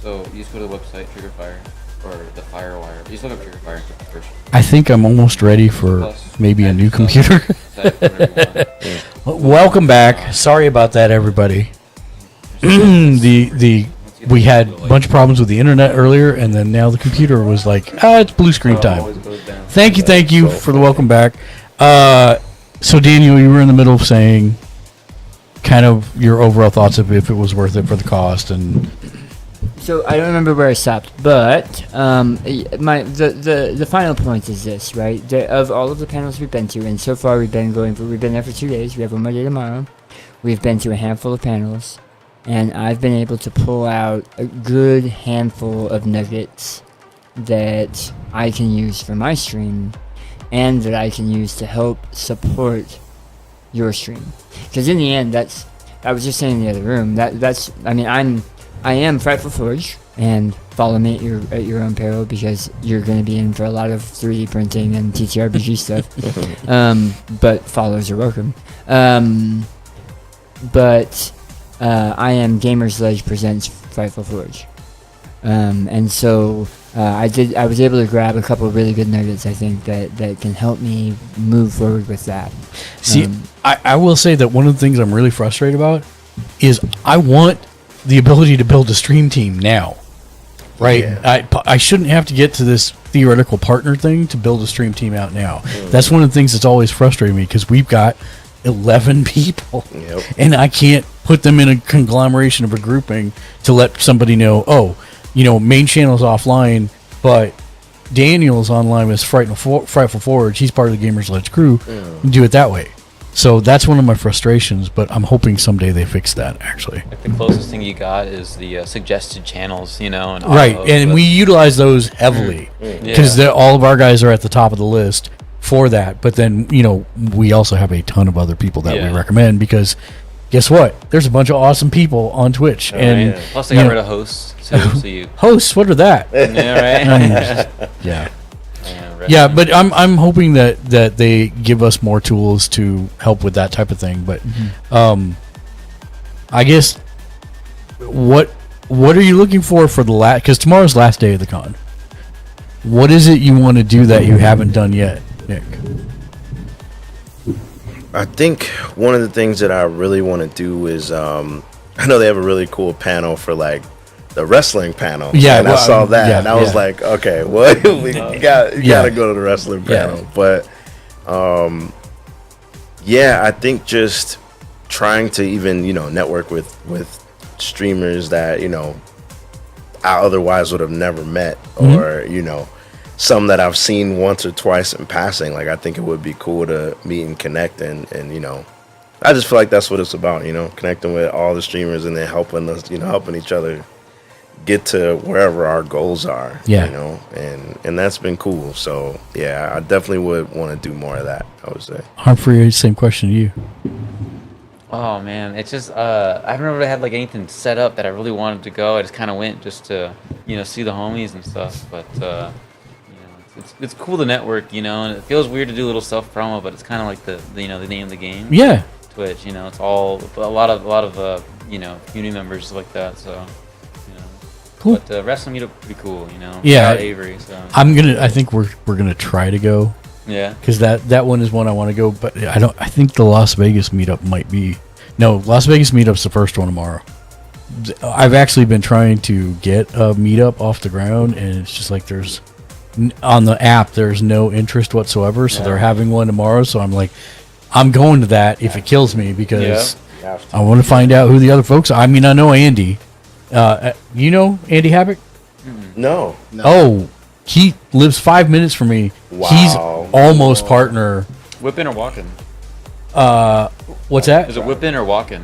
So you just go to the website, Trigger Fire, or the Firewire. You just look up Trigger Fire and click the first. I think I'm almost ready for maybe a new computer. Welcome back. Sorry about that, everybody. We had a bunch of problems with the internet earlier, and then now the computer was like, it's blue screen time. Thank you for the welcome back. So Daniel, you were in the middle of saying kind of your overall thoughts of if it was worth it for the cost, and so I don't remember where I stopped, but the final point is this, right? Of all of the panels we've been to, and so far we've been there for 2 days. We have one more day tomorrow. We've been to a handful of panels, and I've been able to pull out a good handful of nuggets that I can use for my stream, and that I can use to help support your stream. Because in the end, I was just saying in the other room, I am Frightful Forge, and follow me at your own peril, because you're going to be in for a lot of 3D printing and TTRPG stuff. But follows are welcome. But I am Gamer's Ledge presents Frightful Forge. And so I was able to grab a couple of really good nuggets, I think, that can help me move forward with that. See, I will say that one of the things I'm really frustrated about is I want the ability to build a stream team now, right? Yeah. I shouldn't have to get to this theoretical partner thing to build a stream team out now. That's one of the things that's always frustrating me, because we've got 11 people, and I can't put them in a conglomeration of a grouping to let somebody know, main channel's offline, but Daniel's online with Frightful Forge. He's part of the Gamers Ledge crew. Do it that way. So that's one of my frustrations, but I'm hoping someday they fix that, actually. Like the closest thing you got is the suggested channels, and right, and we utilize those heavily, because all of our guys are at the top of the list for that. But then, we also have a ton of other people that we recommend, because guess what? There's a bunch of awesome people on Twitch. Plus they got rid of hosts, too. Hosts, what are that? Yeah, but I'm hoping that they give us more tools to help with that type of thing. But I guess what are you looking for the last? Because tomorrow's last day of the con. What is it you want to do that you haven't done yet, Nick? I think one of the things that I really want to do is I know they have a really cool panel for like the wrestling panel. Yeah, and I saw that, and I was like, okay, well, you got to go to the wrestling panel. But I think just trying to even network with streamers that I otherwise would have never met, or some that I've seen once or twice in passing. Like, I think it would be cool to meet and connect, and I just feel like that's what it's about, connecting with all the streamers and then helping us, helping each other get to wherever our goals are, and that's been cool. So I definitely would want to do more of that, I would say. Humphrey, same question to you. Oh man, it's just I haven't really had like anything set up that I really wanted to go. I just kind of went just to see the homies and stuff. But it's cool to network, and it feels weird to do a little self promo, but it's kind of like the name of the game. Yeah. Twitch, it's all a lot of community members like that. So. Cool. But wrestling meetup would be cool, Yeah, Avery. So I think we're gonna try to go. Yeah. Because that one is one I want to go, but I think the Las Vegas meetup might be. No, Las Vegas meetup's the first one tomorrow. I've actually been trying to get a meetup off the ground, and it's just like there's on the app there's no interest whatsoever. So they're having one tomorrow. So I'm like, I'm going to that if it kills me, because I want to find out who the other folks are. I mean, I know Andy. Andy Havoc? No. Oh, he lives 5 minutes from me. Wow. He's almost partner. Whipping or walking? What's that? Is it whipping or walking?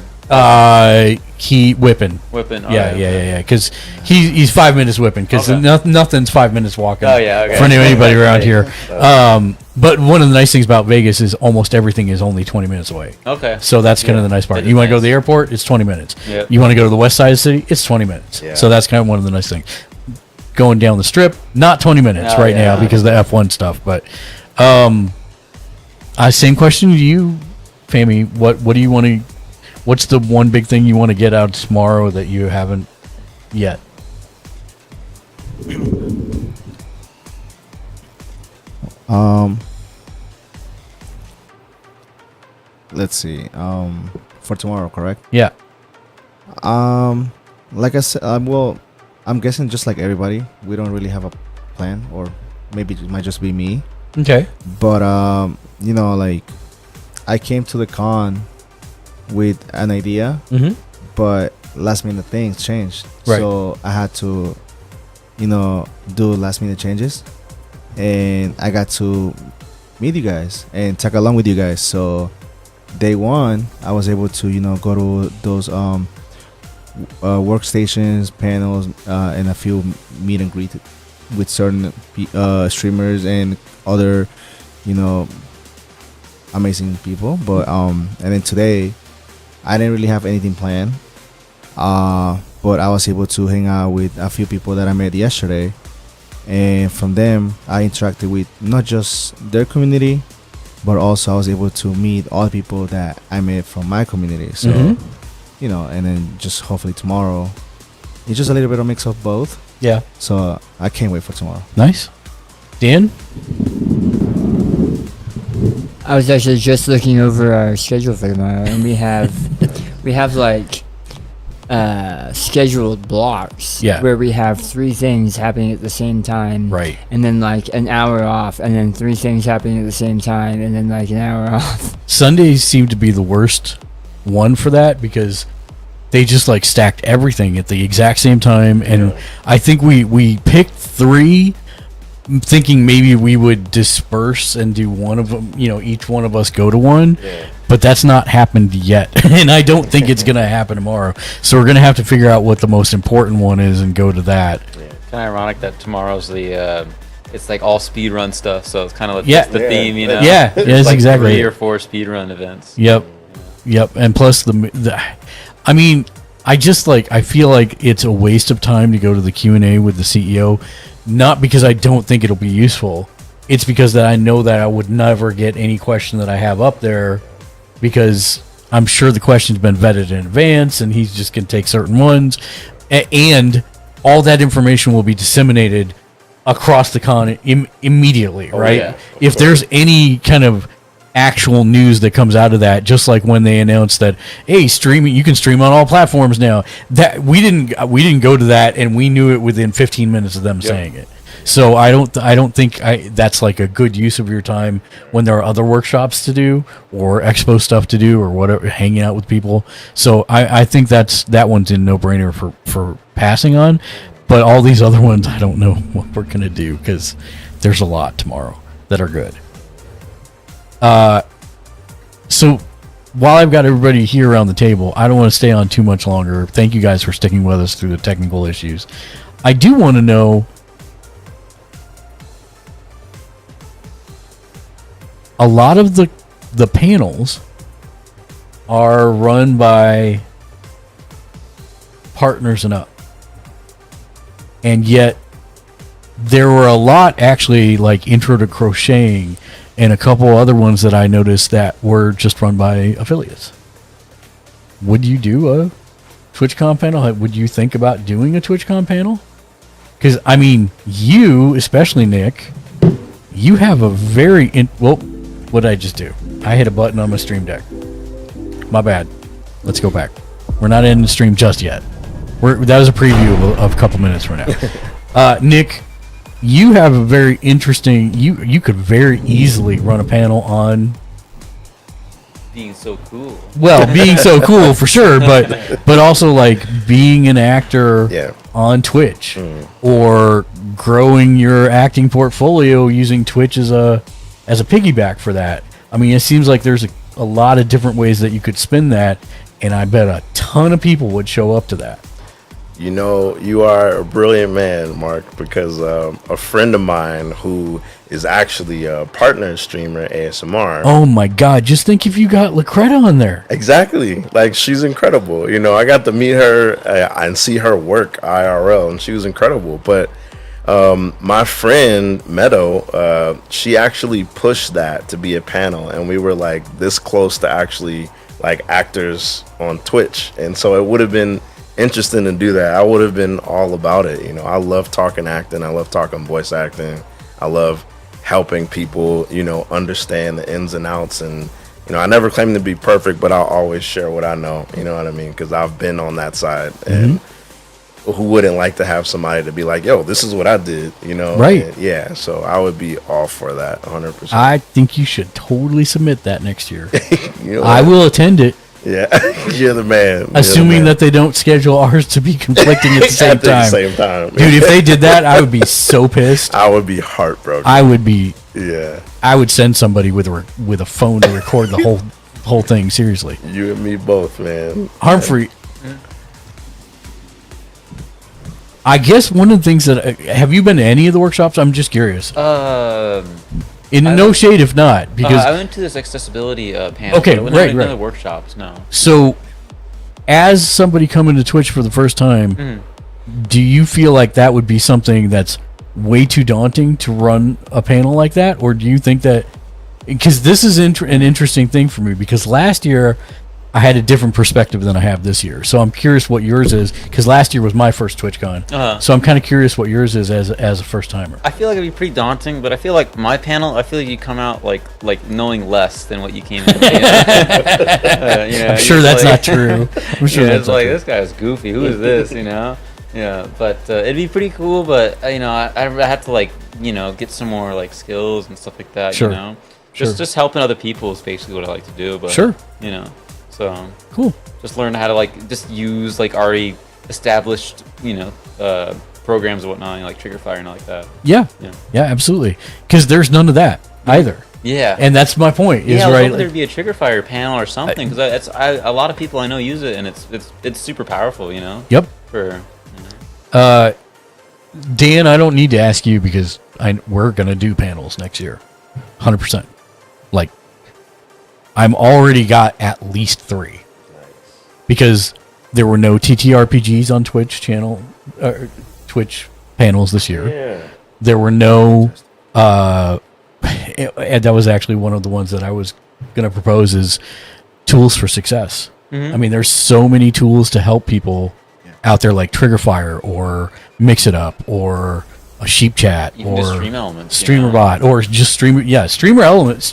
He whipping. Whipping. Yeah. Because he's 5 minutes whipping. Because nothing's 5 minutes walking. Oh yeah. Okay. For anybody around here. But one of the nice things about Vegas is almost everything is only 20 minutes away. Okay. So that's kind of the nice part. You want to go to the airport? It's 20 minutes. Yep. You want to go to the west side of the city? It's 20 minutes. Yeah. So that's kind of one of the nice things. Going down the strip, not 20 minutes now because of the F1 stuff. But same question to you, Fami. What do you want to? What's the one big thing you want to get out tomorrow that you haven't yet? Let's see. For tomorrow, correct? Yeah. Like I said, well, I'm guessing just like everybody, we don't really have a plan, or maybe it might just be me. Okay. But you know, like I came to the con with an idea, but last minute things changed. Right. So I had to, you know, do last minute changes, and I got to meet you guys and tag along with you guys. So day one, I was able to, you know, go to those workstations, panels, and a few meet and greet with certain streamers and other, you know, amazing people. But and then today, I didn't really have anything planned. But I was able to hang out with a few people that I met yesterday, and from them I interacted with not just their community, but also I was able to meet all the people that I met from my community. So you know, and then just hopefully tomorrow it's just a little bit of mix of both. Yeah. So I can't wait for tomorrow. Nice. Dan? I was actually just looking over our schedule for tomorrow, and we have like scheduled blocks where we have 3 things happening at the same time, Right. and then like an hour off, and then 3 things happening at the same time, and then like an hour off. Sundays seem to be the worst one for that because they just like stacked everything at the exact same time, and I think we picked 3 thinking maybe we would disperse and do one of them, you know, each one of us go to one, but that's not happened yet. And I don't think it's going to happen tomorrow. So we're going to have to figure out what the most important one is and go to that. Yeah. It's kind of ironic that tomorrow's the, it's like all speed run stuff. So it's kind of like that's the theme, you know? Yeah, that's like exactly 3 or 4 speed run events. Yep. And plus I mean, I feel like it's a waste of time to go to the Q&A with the CEO. Not because I don't think it'll be useful. It's because that I know that I would never get any question that I have up there, because I'm sure the question's been vetted in advance and he's just going to take certain ones. And all that information will be disseminated across the con immediately, right? Yeah, if there's any kind of actual news that comes out of that, just like when they announced that, hey, streaming, you can stream on all platforms now, that we didn't go to that, and we knew it within 15 minutes of them saying it. So I don't think that's like a good use of your time when there are other workshops to do or expo stuff to do or whatever, hanging out with people. So I think that one's a no-brainer for passing on. But all these other ones, I don't know what we're gonna do because there's a lot tomorrow that are good. So while I've got everybody here around the table, I don't want to stay on too much longer. Thank you guys for sticking with us through the technical issues. I do want to know, a lot of the panels are run by partners and up. And yet there were a lot actually like Intro to Crocheting and a couple other ones that I noticed that were just run by affiliates. Would you do a TwitchCon panel? Would you think about doing a TwitchCon panel? Because, I mean, you, especially Nick, you have a very... what did I just do? I hit a button on my Stream Deck. My bad. Let's go back. We're not in the stream just yet. That was a preview of a couple minutes from now. Nick... You have a very interesting... You could very easily run a panel on... Being so cool. Well, being so cool, for sure, but also, like, being an actor on Twitch. Or growing your acting portfolio using Twitch as a piggyback for that. I mean, it seems like there's a lot of different ways that you could spin that, and I bet a ton of people would show up to that. You know, you are a brilliant man, Mark, because a friend of mine who is actually a partner streamer, ASMR. Oh my God, just think if you got Lacretta on there. Exactly. Like, she's incredible. You know, I got to meet her and see her work IRL, and she was incredible. But my friend, Meadow, she actually pushed that to be a panel, and we were like this close to actually like actors on Twitch. And so it would have been interesting to do that. I would have been all about it. You know, I love talking acting. I love talking voice acting. I love helping people, understand the ins and outs. And I never claim to be perfect, but I'll always share what I know. You know what I mean? Because I've been on that side, and who wouldn't like to have somebody to be like, yo, this is what I did, Right. And yeah, so I would be all for that 100%. I think you should totally submit that next year. You know I what? will attend it, Yeah. You're the man. You're the assuming man. that they don't schedule ours to be conflicting at the same At the time. same time. Dude, if they did that, I would be so pissed. I would be heartbroken. I would send somebody with a phone to record the whole thing, seriously. You and me both, man. Harmfree, I guess one of the things that have you been to any of the workshops? I'm just curious. In no shade, if not, because I went to this accessibility panel. Okay, but I went right, to right. the workshops. No. so as somebody coming to Twitch for the first time, do you feel like that would be something that's way too daunting to run a panel like that, or do you think that because this is an interesting thing for me because last year I had a different perspective than I have this year. So I'm curious what yours is, because last year was my first TwitchCon. So I'm kind of curious what yours is as a first timer. I feel like it'd be pretty daunting, but I feel like my panel, I feel like you come out like knowing less than what you came in. I'm sure that's not true. I'm sure that's it's not like true. this guy's goofy. Who is this? Yeah, but it'd be pretty cool. But I have to get some more skills and stuff like that. Sure. Just helping other people is basically what I like to do. But Sure. So Cool. just learn how to just use already established programs and whatnot, like Triggerfire and all like that. Yeah, Yeah. absolutely. Because there's none of that either. Yeah. And that's my point. Is I was right. hoping there'd be a Triggerfire panel or something, because a lot of people I know use it, and it's super powerful. Yep. For Dan, I don't need to ask you because we're gonna do panels next year, 100%. I'm already got at least 3 because there were no TTRPGs on Twitch Twitch panels this year. Yeah. There were no. And that was actually one of the ones that I was gonna propose is tools for success. I mean, there's so many tools to help people out there, like Triggerfire or Mix It Up or a Sheep Chat even or just Stream Elements, StreamerBot or just Streamer. Yeah, Stream Elements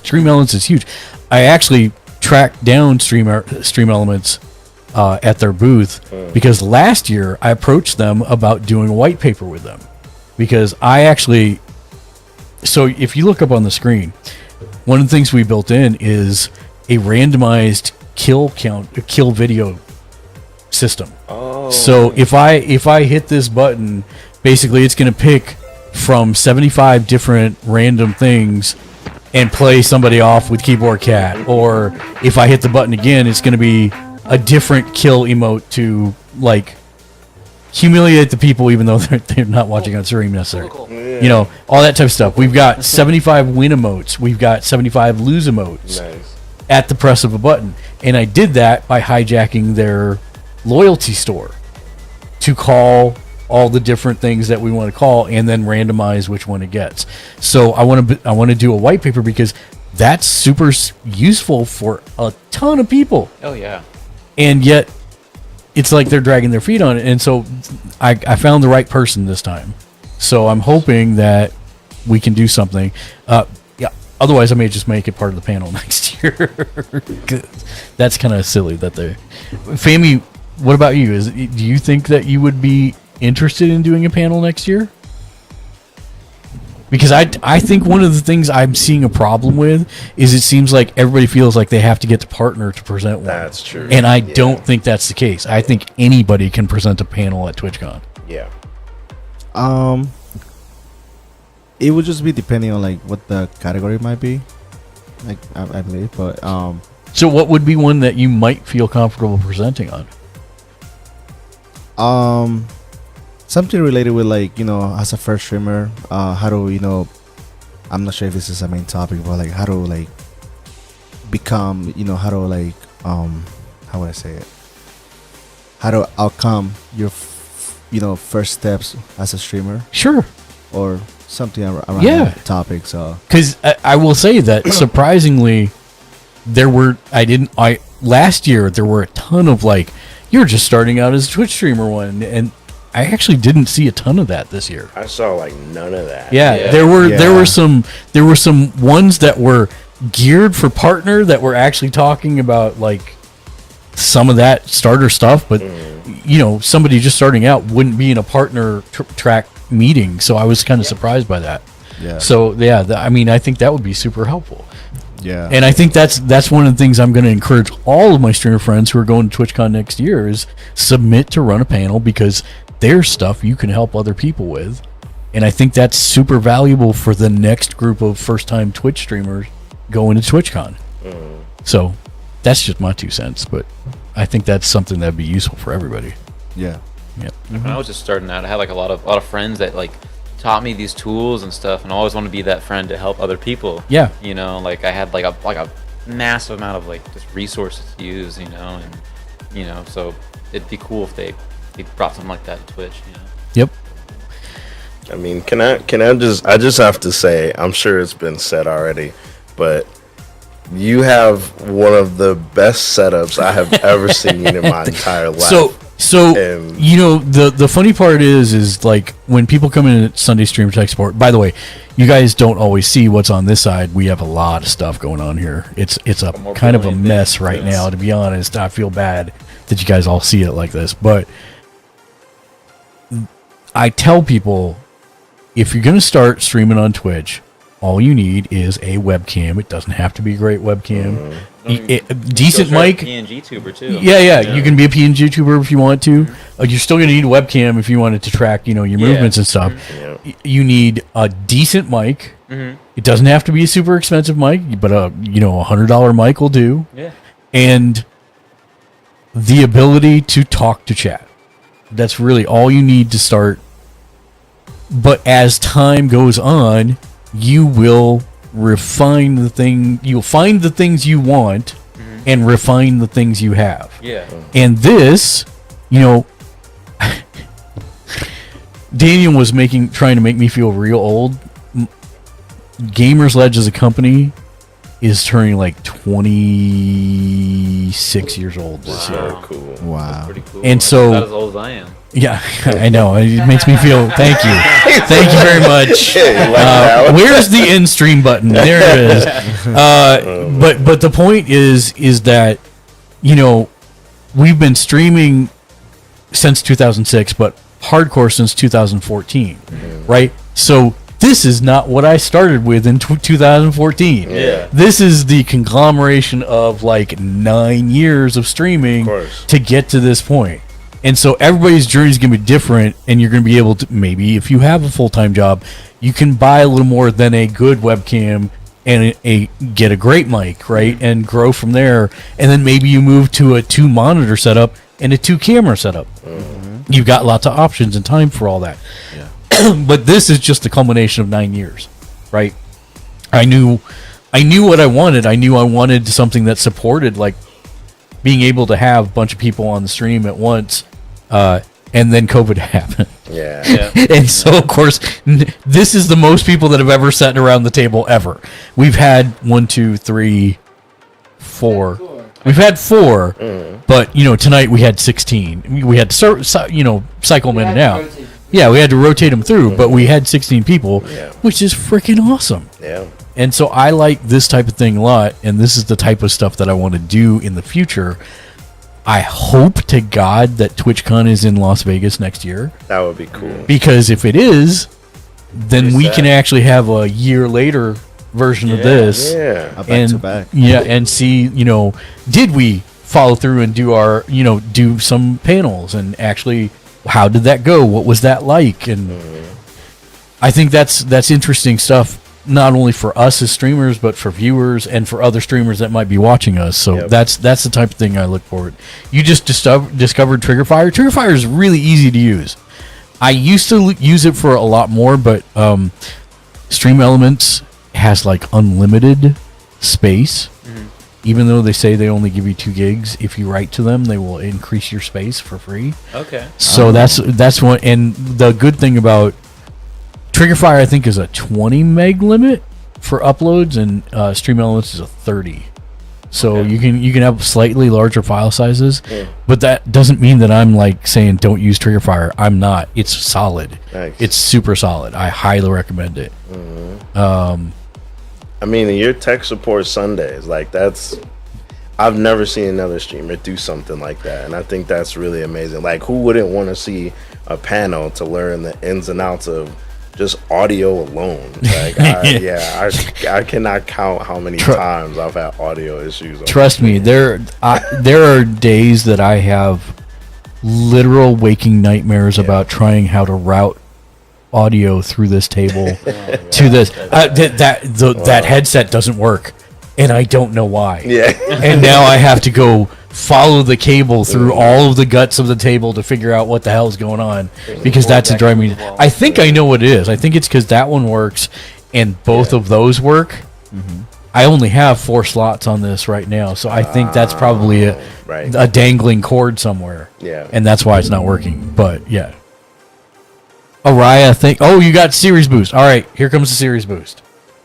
is huge. I actually tracked down Stream Elements at their booth because last year I approached them about doing a white paper with them because so if you look up on the screen, one of the things we built in is a randomized kill video system. So if I hit this button, basically it's going to pick from 75 different random things and play somebody off with keyboard cat. Or if I hit the button again, it's going to be a different kill emote to humiliate the people, even though they're not watching on stream necessarily. Cool. All that type of stuff. We've got 75 win emotes. We've got 75 lose emotes. Nice. At the press of a button. And I did that by hijacking their loyalty store to call all the different things that we want to call and then randomize which one it gets. So I want to do a white paper because that's super useful for a ton of people. Oh yeah. And yet it's like they're dragging their feet on it. And so I found the right person this time. So I'm hoping that we can do something. Otherwise, I may just make it part of the panel next year. That's kind of silly that they're... Fami, what about you? Do you think that you would be interested in doing a panel next year? Because I think one of the things I'm seeing a problem with is it seems like everybody feels like they have to get to partner to present one. That's true. And I don't think that's the case. I think anybody can present a panel at TwitchCon. Yeah. It would just be depending on what the category might be, I believe. But So what would be one that you might feel comfortable presenting on? Something related with as a first streamer, how to I'm not sure if this is a main topic, but how to become how to how would I say it? How to outcome your first steps as a streamer, Sure. or something around Yeah. that topic. So Because I will say that surprisingly, last year there were a ton of you're just starting out as a Twitch streamer one, and I actually didn't see a ton of that this year. I saw like none of that. Yeah, Yeah. there were some ones that were geared for partner that were actually talking about like some of that starter stuff, but you know, somebody just starting out wouldn't be in a partner track meeting, so I was kind of surprised by that. Yeah. So yeah, I mean, I think that would be super helpful. Yeah. And I think that's one of the things I'm going to encourage all of my streamer friends who are going to TwitchCon next year is submit to run a panel, because there's stuff you can help other people with. And I think that's super valuable for the next group of first-time Twitch streamers going to TwitchCon. So that's just my 2 cents, but I think that's something that'd be useful for everybody. Yeah. Yeah. When I was just starting out, I had like a lot of friends that like taught me these tools and stuff, and I always want to be that friend to help other people. Yeah. You know, like I had like a massive amount of like just resources to use, you know, and you know, so it'd be cool if they brought something like that to Twitch, you know. Yep. I mean, can I just have to say, I'm sure it's been said already, but you have one of the best setups I have ever seen in my entire life. So And- you know, the funny part is like when people come in at Sunday Stream Tech Support. By the way, you guys don't always see what's on this side. We have a lot of stuff going on here. It's a More kind of a brilliant mess thing. right Yes. now, to be honest. I feel bad that you guys all see it like this, but I tell people, if you're going to start streaming on Twitch, all you need is a webcam. It doesn't have to be a great webcam. A decent mic. PNG tuber too. Yeah, you can be a PNG tuber if you want to. You're still going to need a webcam if you want it to track, you know, your movements and stuff. Yeah. You need a decent mic. It doesn't have to be a super expensive mic, but you know, $100 mic will do. Yeah. And the ability to talk to chat. That's really all you need to start. But as time goes on, you will refine the thing. You'll find the things you want and refine the things you have. Yeah. And this, you know, Daniel was trying to make me feel real old. Gamers Ledge as a company is turning like 26 years old this year. Wow. Cool. Wow. Pretty cool. And so- Not as old as I am. Yeah, I know. It makes me feel. Thank you very much. Where's the end stream button? There it is. But the point is that, you know, we've been streaming since 2006, but hardcore since 2014, right? So this is not what I started with in 2014. Yeah. This is the conglomeration of like 9 years of streaming course. to get to this point. And so everybody's journey is going to be different, and you're going to be able to, maybe if you have a full-time job, you can buy a little more than a good webcam and get a great mic, right? And grow from there. And then maybe you move to a 2-monitor setup and a 2-camera setup. You've got lots of options and time for all that. But this is just the culmination of 9 years, right? I knew what I wanted. I knew I wanted something that supported like being able to have a bunch of people on the stream at once, and then COVID happened. Yeah. And so, of course, this is the most people that have ever sat around the table ever. We've had 1, 2, 3, 4. We've had 4, but you know, tonight we had 16. We had to, cycle them in and out. Yeah, we had to rotate them through, but we had 16 people, which is freaking awesome. Yeah. And so I like this type of thing a lot, and this is the type of stuff that I want to do in the future. I hope to God that TwitchCon is in Las Vegas next year, That would be cool. because if it is, then Is we that- can actually have a year later version of this. Yeah. A back And to back. yeah, and see, you know, did we follow through and do our, you know, do some panels, and actually, how did that go? What was that like? And I think that's interesting stuff, not only for us as streamers, but for viewers and for other streamers that might be watching us. So Yep. that's the type of thing I look forward. You just discovered Triggerfire. Triggerfire is really easy to use. I used to use it for a lot more, but Stream Elements has like unlimited space. Even though they say they only give you 2 gigs, if you write to them, they will increase your space for free. Okay. So that's one. And the good thing about Triggerfire, I think, is a 20 meg limit for uploads, and Stream Elements is a 30. so Okay. you can have slightly larger file sizes, Yeah. but that doesn't mean that I'm like saying don't use Triggerfire. I'm not. It's solid. Nice. It's super solid. I highly recommend it. I mean, your tech support Sundays, like that's, I've never seen another streamer do something like that, and I think that's really amazing. Like, who wouldn't want to see a panel to learn the ins and outs of just audio alone? Like, I cannot count how many times I've had audio issues. On Trust me, there are days that I have literal waking nightmares about trying how to route audio through this table to this. That headset doesn't work, and I don't know why. Yeah. And now I have to go follow the cable through all of the guts of the table to figure out what the hell is going on, because that's a driving me. I think I know what it is. I think it's because that one works and both of those work. I only have 4 slots on this right now, so I think that's probably a dangling cord somewhere. Yeah. And that's why it's not working. But yeah. Araya, oh, you got series boost. All right, here comes the series boost.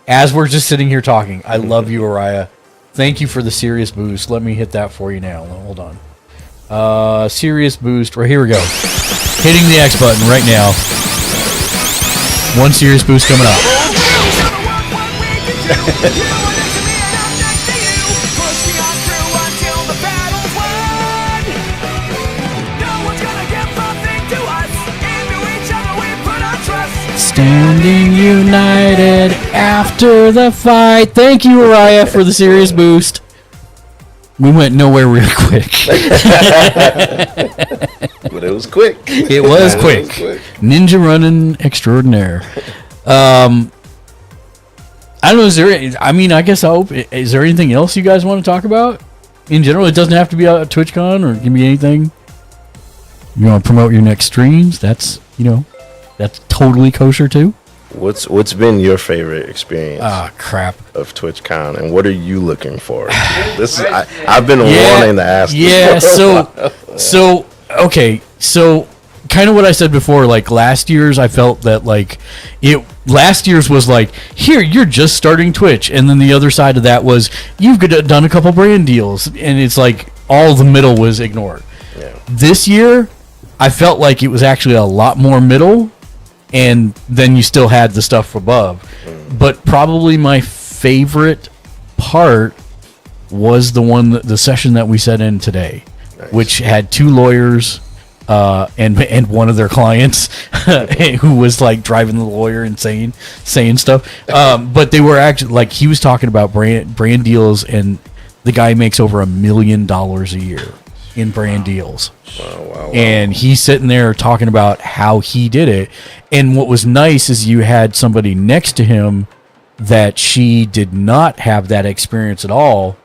As we're just sitting here talking, I love you, Araya. Thank you for the serious boost. Let me hit that for you now. Hold on. Serious boost. Right, here we go. Hitting the X button right now. One serious boost coming up. Standing united after the fight. Thank you, Araya, for the serious boost. We went nowhere real quick. But it was quick. It was quick. Ninja running extraordinaire. I don't know. Is there? I mean, I guess is there anything else you guys want to talk about in general? It doesn't have to be a TwitchCon, or it can be anything. You want to promote your next streams? That's that's totally kosher too. What's been your favorite experience? Crap. Of TwitchCon, and what are you looking for? This is I've been wanting to ask. Yeah. This for a while. So okay. So kind of what I said before. Like last year's, I felt that like last year's was like, here you're just starting Twitch, and then the other side of that was you've done a couple brand deals, and it's like all the middle was ignored. Yeah. This year, I felt like it was actually a lot more middle. And then you still had the stuff above. But probably my favorite part was the session that we set in today, which had 2 lawyers and one of their clients who was like driving the lawyer insane, saying stuff. But they were actually like, he was talking about brand deals, and the guy makes over $1 million a year in brand deals. Wow. And he's sitting there talking about how he did it. And what was nice is you had somebody next to him that she did not have that experience at all,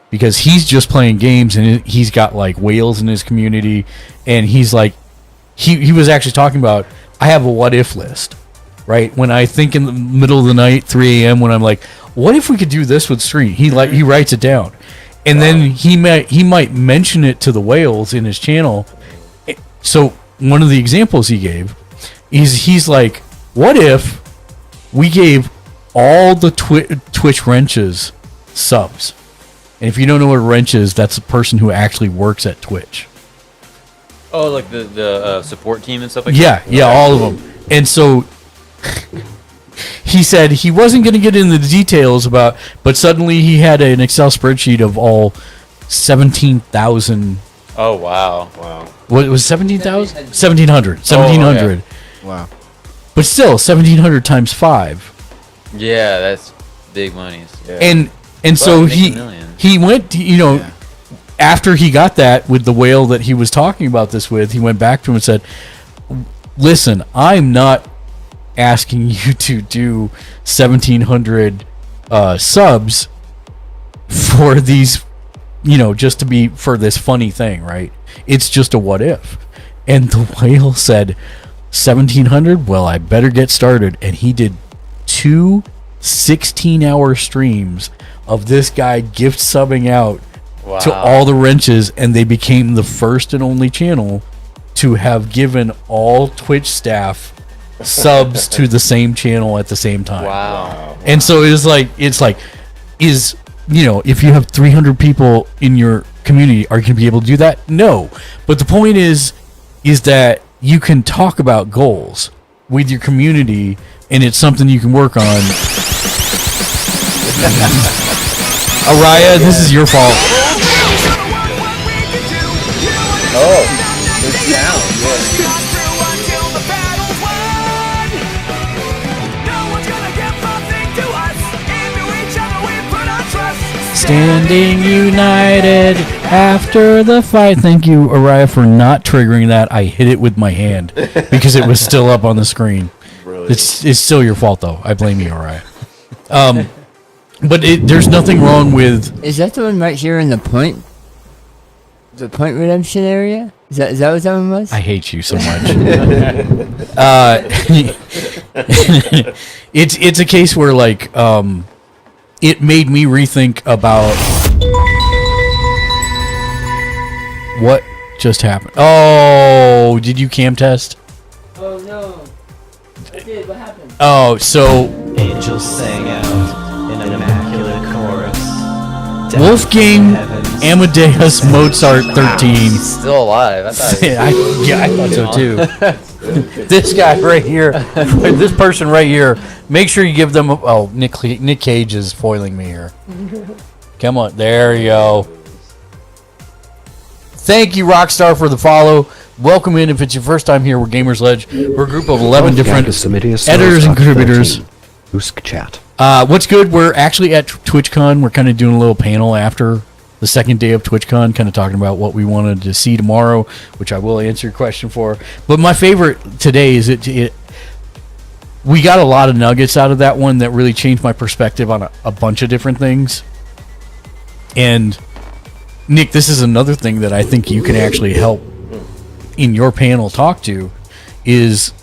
because he's just playing games, and he's got like whales in his community. And he's like, he was actually talking about, I have a what if list, right? When I think in the middle of the night, 3 a.m., when I'm like, what if we could do this with stream? He writes it down. And then he might mention it to the whales in his channel. So one of the examples he gave is, he's like, what if we gave all the Twitch wrenches subs? And if you don't know what a wrench is, that's a person who actually works at Twitch. Oh, like the support team and stuff like that? Yeah, all of them. And so he said he wasn't going to get into the details about, but suddenly he had an Excel spreadsheet of all 17,000. Oh, wow. What was 17,000? 1,700. 1,700. Wow. But still, 1,700 times 5. Yeah, that's big monies. Yeah. And so But make a million. he went, after he got that with the whale that he was talking about this with, he went back to him and said, listen, I'm not asking you to do 1,700 subs for these, just to be for this funny thing, right? It's just a what if. And the whale said, 1,700? Well, I better get started. And he did 2 16-hour streams of this guy gift subbing out to all the wrenches, and they became the first and only channel to have given all Twitch staff subs to the same channel at the same time. Wow. And so it's like, is if you have 300 people in your community, are you going to be able to do that? No. But the point is that you can talk about goals with your community, and it's something you can work on. Araya, this is your fault. Oh, it's down. Yeah. Standing united after the fight. Thank you, Araya, for not triggering that. I hit it with my hand because it was still up on the screen. It's still your fault, though. I blame you, Araya. But there's nothing wrong with... Is that the one right here in the point redemption area? Is that what that one was? I hate you so much. It's a case where, like... it made me rethink about what just happened. Oh, did you cam test? Oh no, I did. What happened? Oh, so angels sang out in an immaculate chorus. Wolfgang Amadeus Mozart 13. He's still alive. I thought I thought so too. This guy right here, this person right here. Make sure you give them. Nick Cage is foiling me here. Come on, there you go. Thank you, Rockstar, for the follow. Welcome in. If it's your first time here, we're Gamers Ledge. We're a group of 11 different editors and contributors. Chat. What's good? We're actually at TwitchCon. We're kind of doing a little panel after the second day of TwitchCon, kind of talking about what we wanted to see tomorrow, which I will answer your question for. But my favorite today is we got a lot of nuggets out of that one that really changed my perspective on a bunch of different things. And Nick, this is another thing that I think you can actually help in your panel talk to, is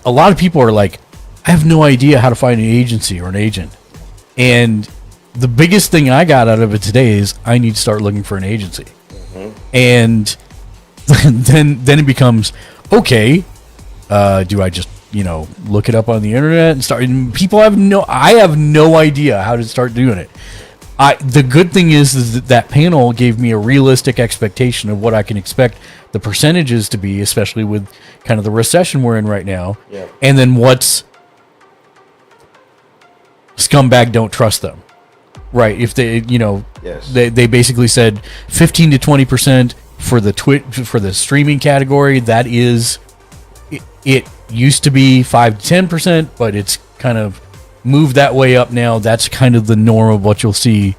a lot of people are like, I have no idea how to find an agency or an agent. And the biggest thing I got out of it today is I need to start looking for an agency. And then it becomes, okay, do I just look it up on the internet and start? And people I have no idea how to start doing it. The good thing is that panel gave me a realistic expectation of what I can expect the percentages to be, especially with kind of the recession we're in right now. Yeah. And then what's scumbag, don't trust them. Right. If they, Yes. they basically said 15 to 20% for the streaming category. That is, it used to be 5 to 10%, but it's kind of moved that way up now. That's kind of the norm of what you'll see,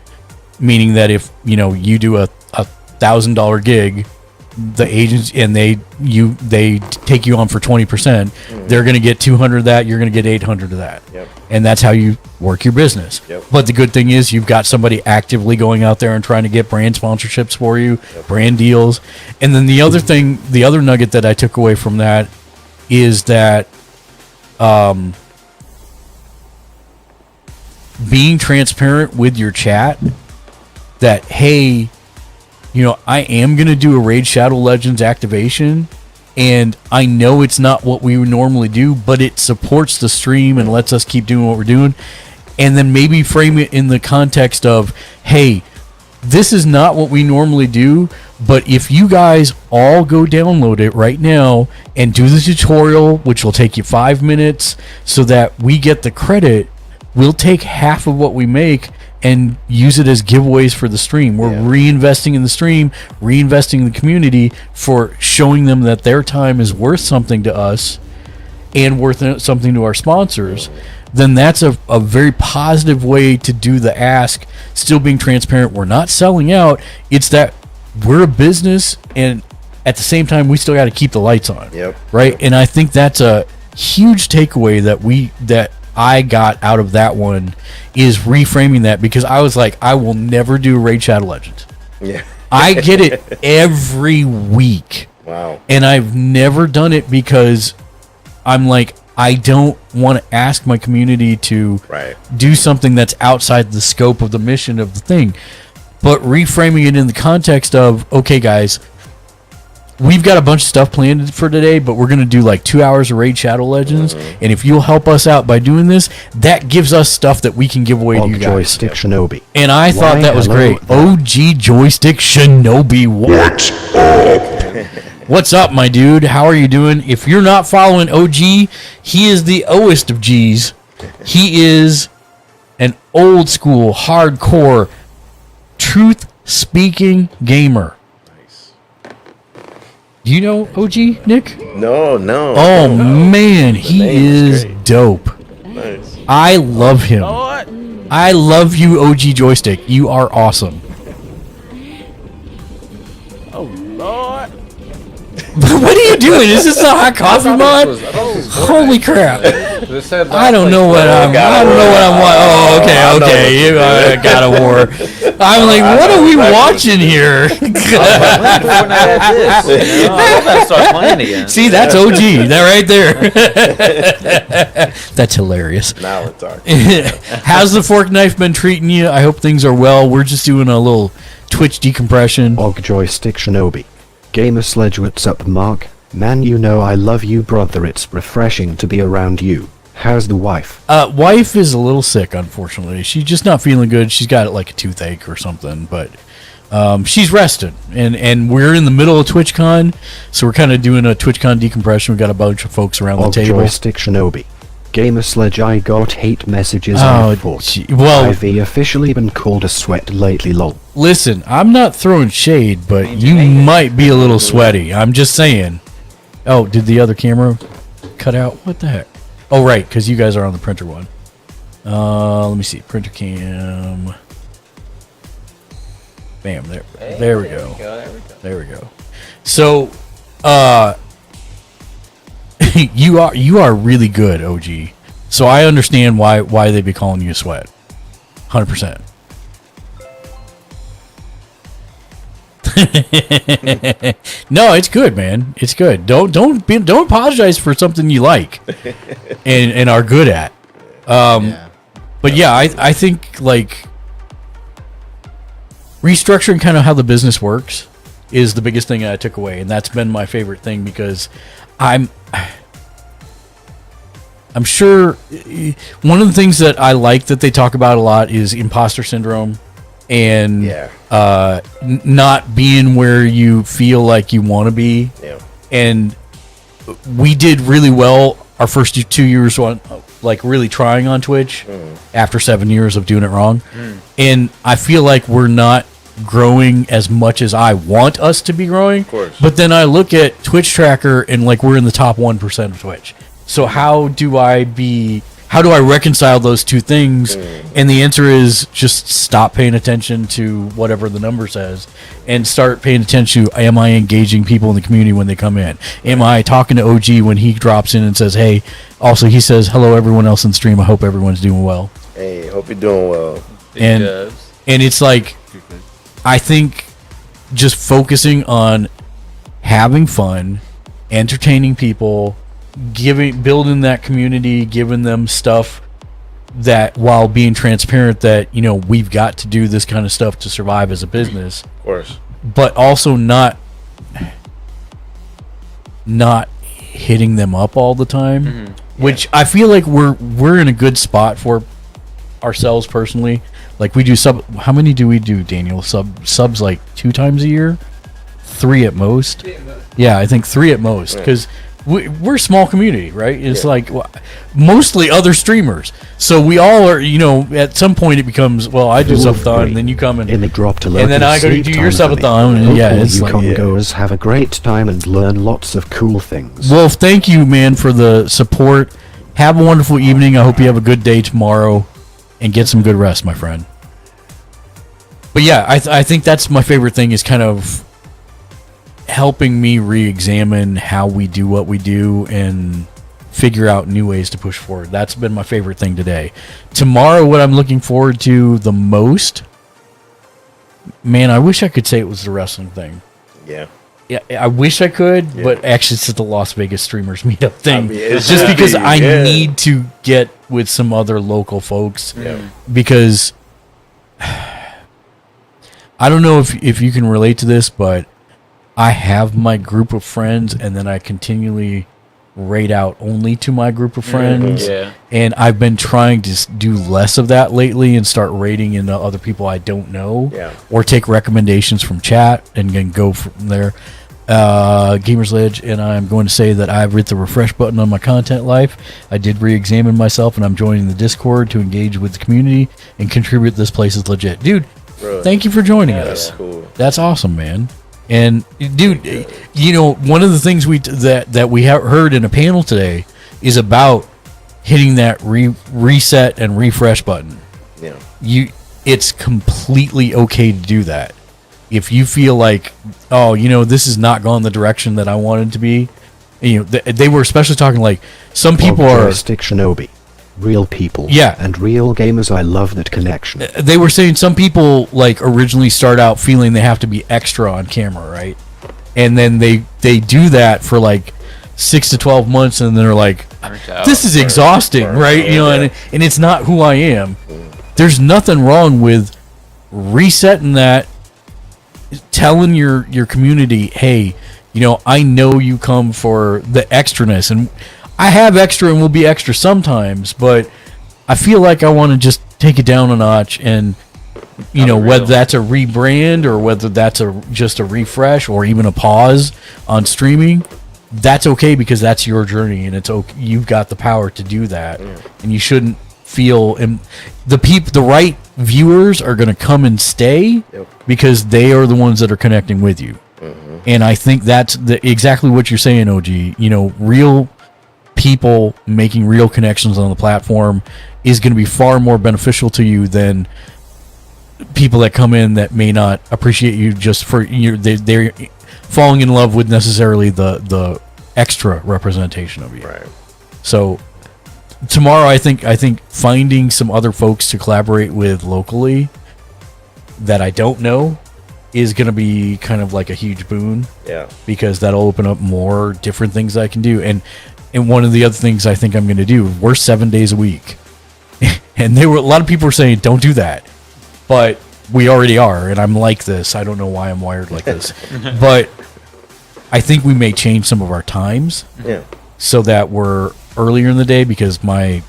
meaning that if you do a $1,000 gig, the agents and they take you on for 20%, they're going to get 200 of that, you're going to get 800 of that. Yep. And that's how you work your business. Yep. But the good thing is you've got somebody actively going out there and trying to get brand sponsorships for you, brand deals. And then the other nugget that I took away from that is that being transparent with your chat, that, hey, I am going to do a Raid Shadow Legends activation, and I know it's not what we would normally do, but it supports the stream and lets us keep doing what we're doing. And then maybe frame it in the context of, hey, this is not what we normally do, but if you guys all go download it right now and do the tutorial, which will take you 5 minutes, so that we get the credit, we'll take half of what we make and use it as giveaways for the stream. We're reinvesting in the stream, reinvesting in the community for showing them that their time is worth something to us and worth something to our sponsors. Then that's a very positive way to do the ask, still being transparent. We're not selling out. It's that we're a business, and at the same time, we still got to keep the lights on. Yep. Right? And I think that's a huge takeaway that I got out of that one, is reframing that, because I was like, I will never do Raid Shadow Legends. Yeah. I get it every week. Wow. And I've never done it because I'm like, I don't want to ask my community to do something that's outside the scope of the mission of the thing. But reframing it in the context of, okay, guys, we've got a bunch of stuff planned for today, but we're going to do like 2 hours of Raid Shadow Legends. And if you'll help us out by doing this, that gives us stuff that we can give away to you guys. Joystick Shinobi. And I thought that was great. OG Joystick Shinobi. What's up? What's up, my dude? How are you doing? If you're not following OG, he is the O'est of G's. He is an old school, hardcore, truth-speaking gamer. Do you know OG, Nick? No. Oh, man, he is great. dope. Nice. I love him. I love you, OG Joystick. You are awesome. Oh Lord! What are you doing? Is this a hot coffee mod? Holy crap! I don't know what I'm. Oh, okay. You got a war. I'm like, what are we watching here? I start playing again. See, that's OG. That right there. That's hilarious. Now it's dark. How's the fork knife been treating you? I hope things are well. We're just doing a little Twitch decompression. Og Joystick Shinobi. Gamer Sledge, what's up, Mark? Man, you know I love you, brother. It's refreshing to be around you. How's the wife? Wife is a little sick, unfortunately. She's just not feeling good. She's got like a toothache or something, but she's rested. And we're in the middle of TwitchCon, so we're kind of doing a TwitchCon decompression. We got a bunch of folks around the table. Joystick Shinobi. Gamer Sledge, I got hate messages on foot. Well, I've officially been called a sweat lately, lol. listen, I'm not throwing shade, but you might be a little sweaty. I'm just saying. Oh, did the other camera cut out? What the heck? Oh, right, because you guys are on the printer one. Let me see. Printer cam. Bam, there we go. There we go. So, you are really good, OG. So I understand why they be calling you a sweat. 100%. No, it's good, man. It's good. Don't apologize for something you like and are good at. But yeah, I think like restructuring kind of how the business works is the biggest thing I took away, and that's been my favorite thing because I'm sure one of the things that I like that they talk about a lot is imposter syndrome and not being where you feel like you want to be. Yeah. And we did really well our first 2 years on like really trying on Twitch after 7 years of doing it wrong. And I feel like we're not growing as much as I want us to be growing. Of course. But then I look at Twitch Tracker and like we're in the top 1% of Twitch. So how do I reconcile those two things? And the answer is just stop paying attention to whatever the number says and start paying attention to, am I engaging people in the community when they come in? Am I talking to OG when he drops in and says, hey, also he says, hello everyone else in stream, I hope everyone's doing well. Hey, hope you're doing well. And it's like, I think just focusing on having fun, entertaining people, building that community, giving them stuff that while being transparent that, you know, we've got to do this kind of stuff to survive as a business. Of course. But also not hitting them up all the time, which I feel like we're in a good spot for ourselves personally. Like we do how many do we do, Daniel? Subs like 2 times a year? 3 at most? Yeah, I think 3 at most because we're a small community, right? It's like mostly other streamers. So we all are, you know, at some point it becomes, well, I do subathon, and then you come in the drop to and then I go to do your subathon. And yeah, it's like, goers have a great time and learn lots of cool things. Wolf, thank you, man, for the support. Have a wonderful evening. I hope you have a good day tomorrow and get some good rest, my friend. But yeah, I think that's my favorite thing is kind of helping me re-examine how we do what we do and figure out new ways to push forward. That's been my favorite thing today. Tomorrow, what I'm looking forward to the most, man, I wish I could say it was the wrestling thing. Yeah. Yeah, I wish I could, but actually it's the Las Vegas Streamers Meetup thing. I mean, it's just because I need to get with some other local folks because I don't know if you can relate to this, but I have my group of friends, and then I continually raid out only to my group of friends. Yeah. And I've been trying to do less of that lately and start raiding into other people I don't know. Yeah. Or take recommendations from chat and then go from there. Gamers Ledge, and I'm going to say that I've hit the refresh button on my content life. I did re-examine myself, and I'm joining the Discord to engage with the community and contribute. This place is legit. Dude, Really? thank you for joining That's us. cool. That's awesome, man. And dude, you know, one of the things that we have heard in a panel today is about hitting that reset and refresh button. Yeah. It's completely okay to do that. If you feel like, oh, you know, this has not gone the direction that I wanted to be, you know, they were especially talking like some people are Joystick Shinobi. Real people. Yeah. And real gamers. I love that connection. they were saying some people like originally start out feeling they have to be extra on camera, right? And then they do that for like 6 to 12 months, and they're like, this is exhausting, right? You know, and it's not who I am. There's nothing wrong with resetting that, telling your community, hey, you know, I know you come for the extraness, and I have extra and will be extra sometimes, but I feel like I want to just take it down a notch, and you know, whether that's a rebrand or whether that's just a refresh or even a pause on streaming, that's okay, because that's your journey, and it's okay. You've got the power to do that, and you shouldn't feel the right viewers are going to come and stay because they are the ones that are connecting with you. And I think that's exactly what you're saying, OG. You know, real people making real connections on the platform is going to be far more beneficial to you than people that come in that may not appreciate you just for they're falling in love with necessarily the extra representation of you. Right. So tomorrow, I think finding some other folks to collaborate with locally that I don't know is going to be kind of like a huge boon. Yeah. Because that'll open up more different things I can do. And one of the other things I think I'm going to do, we're 7 days a week. And a lot of people were saying, don't do that. But we already are, and I'm like this. I don't know why I'm wired like this. But I think we may change some of our times. Yeah. So that we're earlier in the day, because my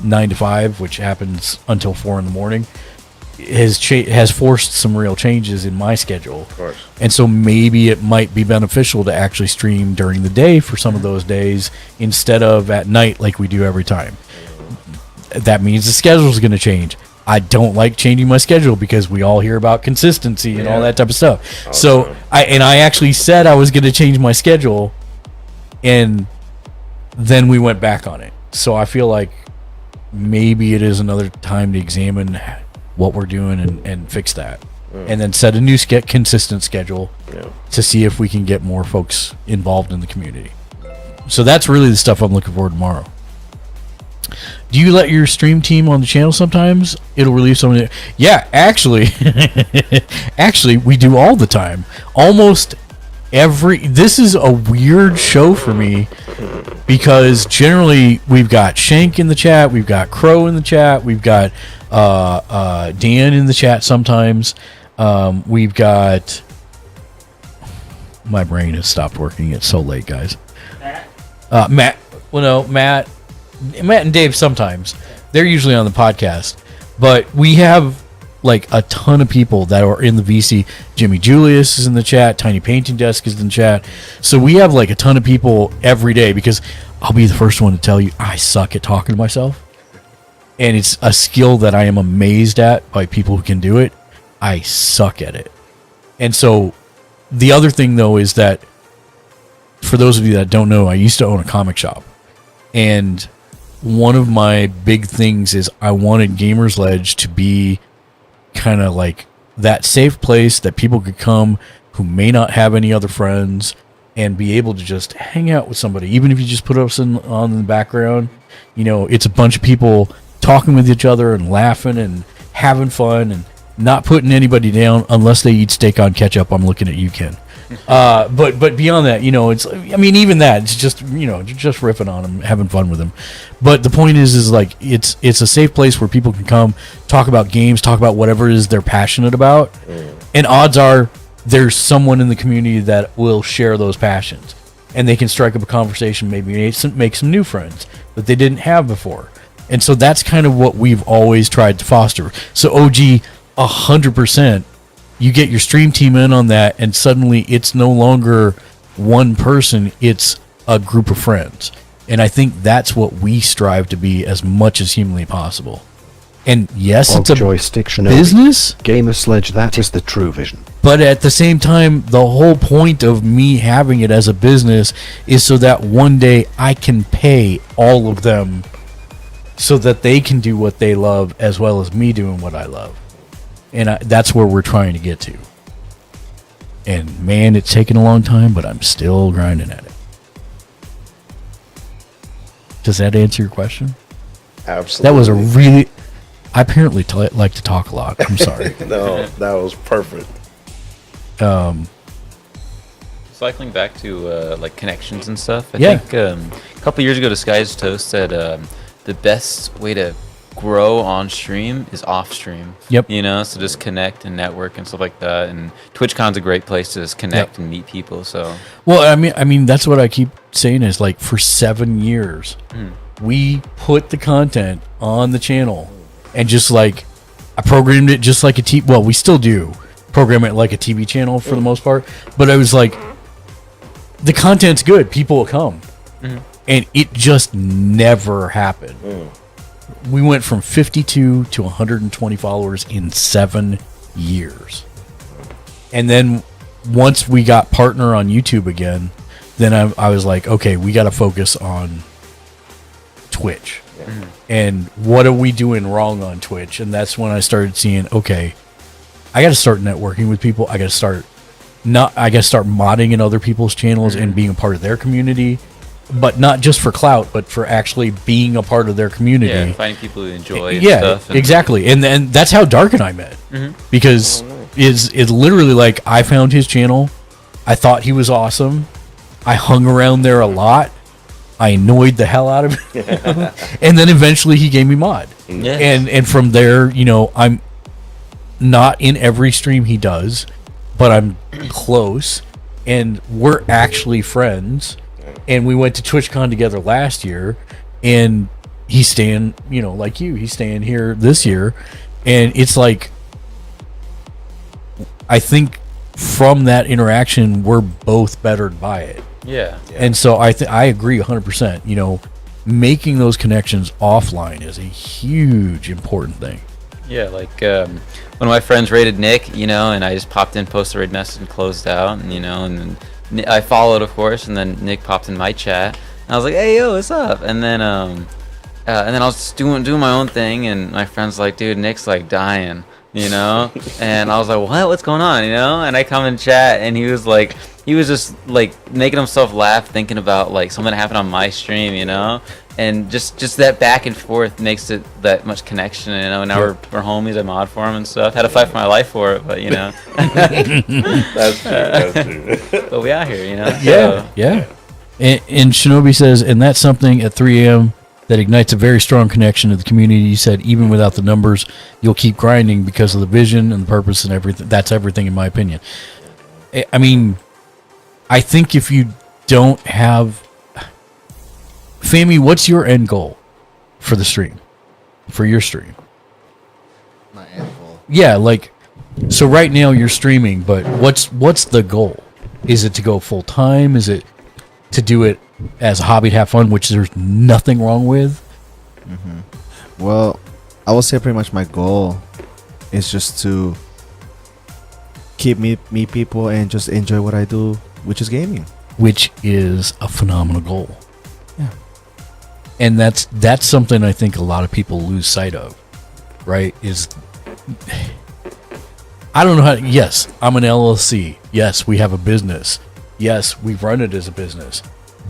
9 to 5, which happens until 4 in the morning, has forced some real changes in my schedule. Of course. And so maybe it might be beneficial to actually stream during the day for some of those days instead of at night like we do every time. That means the schedule is going to change. I don't like changing my schedule because we all hear about consistency and all that type of stuff. Awesome. So I actually said I was going to change my schedule, and then we went back on it. So I feel like maybe it is another time to examine what we're doing and fix that. And then set a new consistent schedule to see if we can get more folks involved in the community. So that's really the stuff I'm looking forward to tomorrow. Do you let your stream team on the channel sometimes? It'll relieve some of the... Yeah, actually, we do all the time. Almost every... This is a weird show for me because generally we've got Shank in the chat, we've got Crow in the chat, we've got Dan in the chat sometimes. We've got... My brain has stopped working. It's so late, guys. Matt. Well, no, Matt and Dave sometimes. They're usually on the podcast. But we have like a ton of people that are in the VC. Jimmy Julius is in the chat. Tiny Painting Desk is in the chat. So we have like a ton of people every day, because I'll be the first one to tell you I suck at talking to myself. And it's a skill that I am amazed at by people who can do it. I suck at it. And so the other thing, though, is that for those of you that don't know, I used to own a comic shop. And one of my big things is I wanted Gamers Ledge to be kind of like that safe place that people could come who may not have any other friends and be able to just hang out with somebody. Even if you just put us on in the background, you know, it's a bunch of people talking with each other and laughing and having fun and not putting anybody down unless they eat steak on ketchup. I'm looking at you, Ken. But beyond that, you know, it's, I mean, even that, it's just, you know, just riffing on them, having fun with them. But the point is like, it's a safe place where people can come talk about games, talk about whatever it is they're passionate about. And odds are there's someone in the community that will share those passions, and they can strike up a conversation, maybe make some new friends that they didn't have before. And so that's kind of what we've always tried to foster. So OG, 100%, you get your stream team in on that, and suddenly it's no longer one person, it's a group of friends. And I think that's what we strive to be as much as humanly possible. And yes, it's a joystick Shinobi. business. Gamer Sledge, that is the true vision. But at the same time, the whole point of me having it as a business is so that one day I can pay all of them so that they can do what they love as well as me doing what I love. And that's where we're trying to get to. And man, it's taken a long time, but I'm still grinding at it. Does that answer your question? Absolutely. That was a really... I apparently like to talk a lot. I'm sorry. No, that was perfect. Cycling back to like connections and stuff. I Yeah. think a couple years ago, Disguised Toast said the best way to grow on stream is off stream. Yep. You know, so just connect and network and stuff like that. And TwitchCon's a great place to just connect Yep. and meet people. So Well, I mean, that's what I keep saying is like for 7 years, we put the content on the channel and just like I programmed it just like a well, we still do program it like a TV channel for the most part, but I was like, the content's good, people will come, and it just never happened. We went from 52 to 120 followers in 7 years, and then once we got partner on YouTube again, then I was like, okay, we got to focus on Twitch. And what are we doing wrong on Twitch? And that's when I started seeing, okay, I got to start networking with people. I got to start modding in other people's channels and being a part of their community, but not just for clout, but for actually being a part of their community. yeah, finding people who enjoy and Yeah, stuff. And exactly. And then that's how Dark and I met, because it's literally like I found his channel. I thought he was awesome. I hung around there a lot. I annoyed the hell out of him, and then eventually he gave me mod. Yeah. And from there, you know, I'm not in every stream he does, but I'm close, and we're actually friends. And we went to TwitchCon together last year, and he's staying, you know, like you, he's staying here this year, and it's like, I think from that interaction, we're both bettered by it. yeah. And so I agree 100%. You know, making those connections offline is a huge important thing. Yeah, like one of my friends raided Nick, you know, and I just popped in, posted a raid message, and closed out, and you know, and then I followed, of course, and then Nick popped in my chat, and I was like, "Hey, yo, what's up?" And then I was just doing my own thing, and my friend's like, "Dude, Nick's like dying," you know, and I was like, "What? What's going on?" You know, and I come in chat, and he was just like making himself laugh, thinking about like something that happened on my stream, you know. And just that back and forth makes it that much connection, you know. And now we're homies. I mod for him and stuff. Had to fight for my life for it, but you know. That's true. That's true. But we out here, you know. Yeah, So, yeah. And Shinobi says, and that's something at 3 a.m. that ignites a very strong connection to the community. You said even without the numbers, you'll keep grinding because of the vision and the purpose and everything. That's everything, in my opinion. I mean, I think if you don't have... Fami, what's your end goal for the stream? For your stream? My end goal. Yeah, like, so right now you're streaming, but what's the goal? Is it to go full time? Is it to do it as a hobby to have fun, which there's nothing wrong with? Well, I would say pretty much my goal is just to keep meet people and just enjoy what I do, which is gaming. Which is a phenomenal goal. Yeah. And that's something I think a lot of people lose sight of, right? Is I don't know how. Yes, I'm an LLC. Yes, we have a business. Yes, we run it as a business.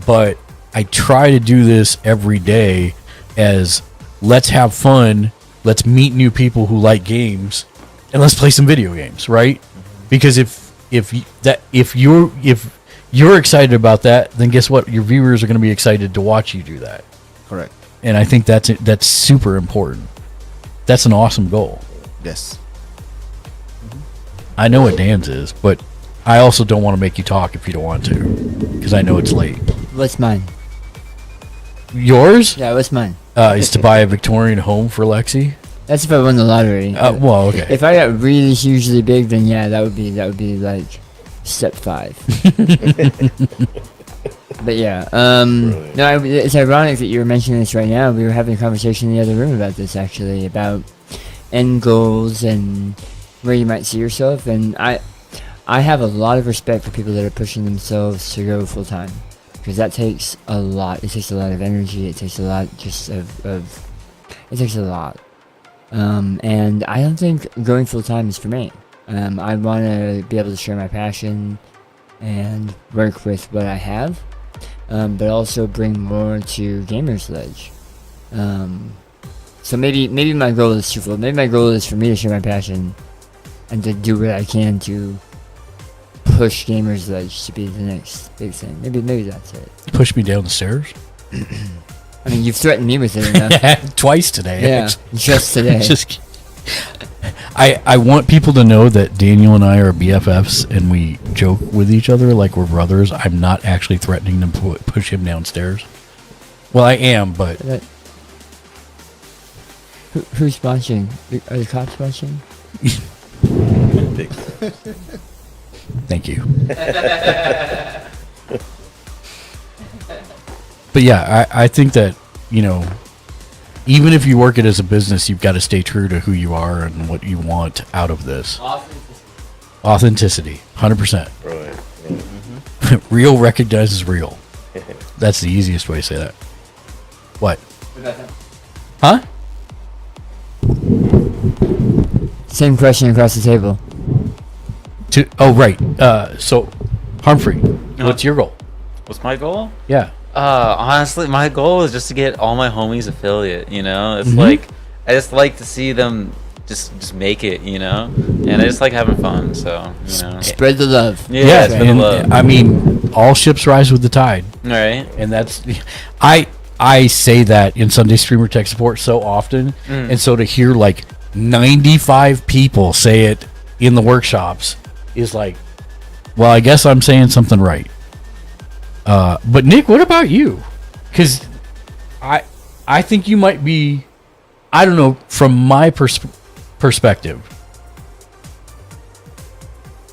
But I try to do this every day as let's have fun, let's meet new people who like games, and let's play some video games, right? Because if you're excited about that, then guess what? Your viewers are going to be excited to watch you do that. Correct. And I think that's super important. That's an awesome goal. Yes. I know what Dan's is, but I also don't want to make you talk if you don't want to, because I know it's late. What's mine? Yours Yeah, what's mine? is to buy a Victorian home for Lexi. That's if I won the lottery. Well, okay. If I got really hugely big, then yeah, that would be like step 5. But yeah, no, it's ironic that you're mentioning this right now. We were having a conversation in the other room about this, actually, about end goals and where you might see yourself. And I have a lot of respect for people that are pushing themselves to go full time, because that takes a lot. It takes a lot of energy. It takes a lot just of it takes a lot. And I don't think going full time is for me. I want to be able to share my passion and work with what I have, but also bring more to Gamer's Ledge. So maybe my goal is twofold. Maybe my goal is for me to share my passion and to do what I can to push Gamer's Ledge to be the next big thing. Maybe that's it. Push me down the stairs. I mean, you've threatened me with it enough. Twice today. Yeah, just today. Just, I want people to know that Daniel and I are BFFs and we joke with each other like we're brothers. I'm not actually threatening to push him downstairs. Well, I am, but... Who's watching? Are the cops watching? Thank you. But yeah, I think that, you know, even if you work it as a business, you've got to stay true to who you are and what you want out of this. Authenticity. 100%. Right. Real recognizes real. That's the easiest way to say that. What? Huh? Same question across the table. Right. So, Harmfree, what's your goal? What's my goal? Yeah. Honestly, my goal is just to get all my homies affiliate, you know? It's Mhm. like, I just like to see them just make it, you know? And I just like having fun, so, you know? Spread the love. Yeah, spread the and, love. I mean, all ships rise with the tide. All right. And that's... I say that in Sunday Streamer Tech Support so often, and so to hear like 95 people say it in the workshops is like, well, I guess I'm saying something right. But Nick, what about you? Because I think you might be, I don't know, from my perspective,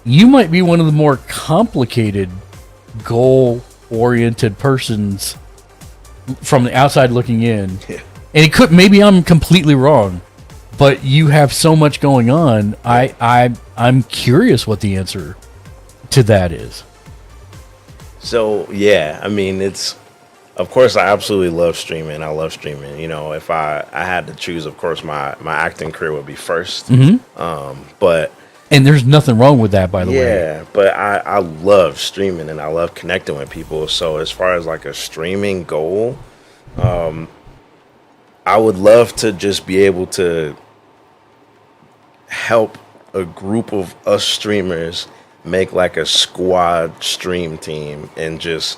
you might be one of the more complicated, goal-oriented persons from the outside looking in. Yeah. And it could, maybe I'm completely wrong, but you have so much going on. I'm curious what the answer to that is. So yeah, I mean, of course I absolutely love streaming. I love streaming. You know, if I had to choose, of course my acting career would be first. But and there's nothing wrong with that, by the way. Yeah, but I love streaming and I love connecting with people. So as far as like a streaming goal, I would love to just be able to help a group of us streamers make like a squad stream team and just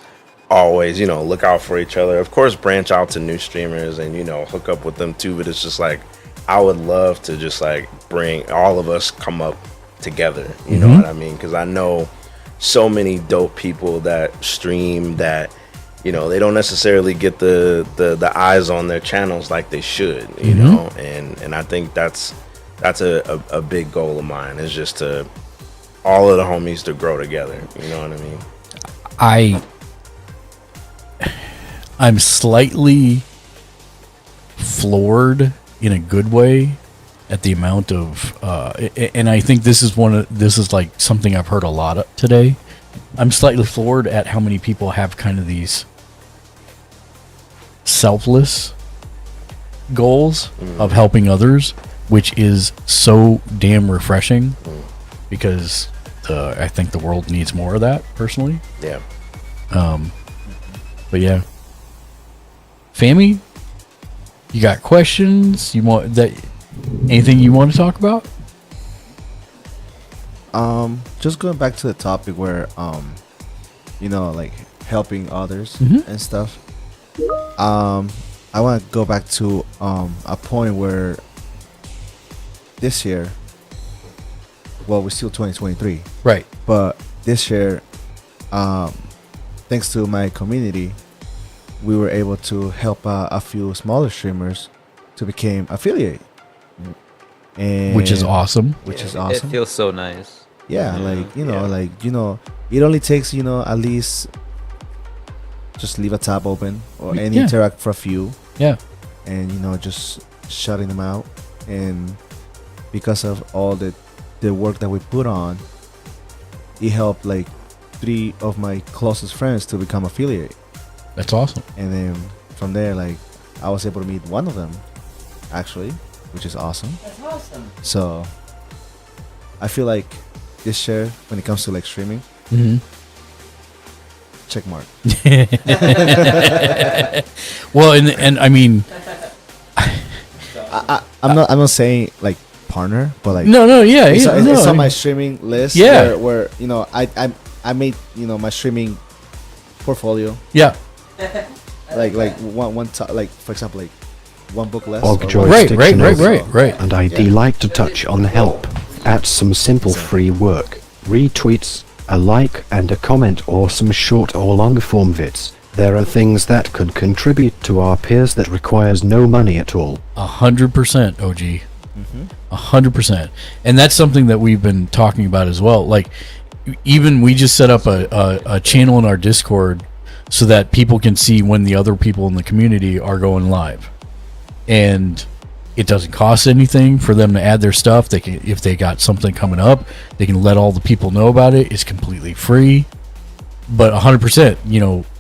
always, you know, look out for each other. Of course, branch out to new streamers and, you know, hook up with them too. But it's just like, I would love to just like bring all of us come up together. You know what I mean? Because I know so many dope people that stream that, you know, they don't necessarily get the eyes on their channels like they should, you know? And I think that's a big goal of mine, is just to all of the homies to grow together. You know what I mean? I'm slightly floored in a good way at the amount of, and I think this is like something I've heard a lot of today. I'm slightly floored at how many people have kind of these selfless goals of helping others, which is so damn refreshing, because I think the world needs more of that, personally. Yeah. But yeah, Fammy, you got questions? You want that? Anything you want to talk about? Just going back to the topic where you know, like helping others and stuff. I want to go back to a point where this year, well, we're still 2023, Right. but this year, thanks to my community, we were able to help a few smaller streamers to become affiliate, and Which is awesome. Which is It awesome. feels so nice. Yeah, Yeah. like Yeah. it only takes at least just leave a tab open or and Yeah. interact for a few, Yeah. and just shutting them out. And because of all the work that we put on, it helped like 3 of my closest friends to become affiliate. That's awesome. And then from there, like, I was able to meet one of them actually, which is awesome. That's awesome. So I feel like this year, when it comes to like streaming, Mm-hmm. check mark. Well, and I mean, I'm not saying like partner, but like no, yeah, it's, yeah, it's no, I on mean- my streaming list. Yeah. where I made my streaming portfolio yeah, like like for example like one book less. Og or joy one- right, stick right, to right, know. right, right. And I'd Yeah. like to touch on help. At some simple free work, retweets, a like and a comment, or some short or long form vids. There are things that could contribute to our peers that requires no money at all. 100%, OG. Mhm. 100%. And that's something that we've been talking about as well. Like, even we just set up a channel in our Discord so that people can see when the other people in the community are going live. And it doesn't cost anything for them to add their stuff. They can, if they got something coming up, they can let all the people know about it. It's completely free. But 100%,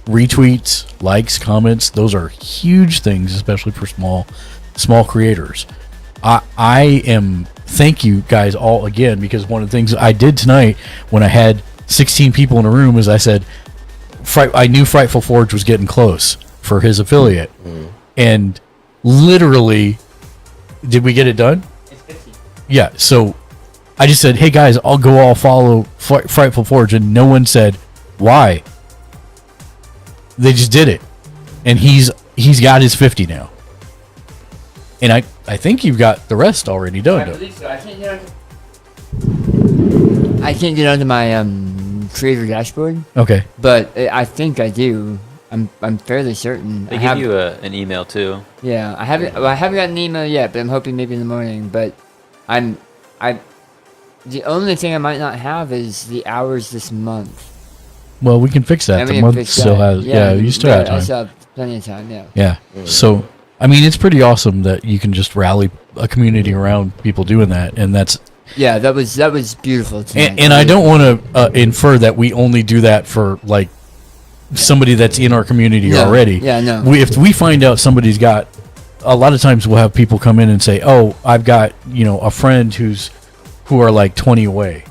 retweets, likes, comments, those are huge things, especially for small creators. I am, thank you guys all again, because one of the things I did tonight when I had 16 people in a room is I said, I knew Frightful Forge was getting close for his affiliate. And literally, did we get it done? It's 50. Yeah, so I just said, hey guys, I'll go all follow Frightful Forge, and no one said why. They just did it, and he's got his 50 now, and I think you've got the rest already done. I though. believe so. I can't get onto my creator dashboard, Okay, but I think I do. I'm fairly certain. They I give have, you an email too. yeah, I haven't gotten an email yet, but I'm hoping maybe in the morning. But the only thing I might not have is the hours this month. well we can fix that. And The we can month fix still that. has, yeah, you still have I time. still have plenty of time. Yeah. Yeah. So, I mean, it's pretty awesome that you can just rally a community around people doing that, and that's Yeah, that was beautiful. Tonight. and I don't want to infer that we only do that for like somebody that's in our community No, already. yeah, no. If we find out somebody's got, a lot of times we'll have people come in and say, "Oh, I've got a friend who are like 20 away,"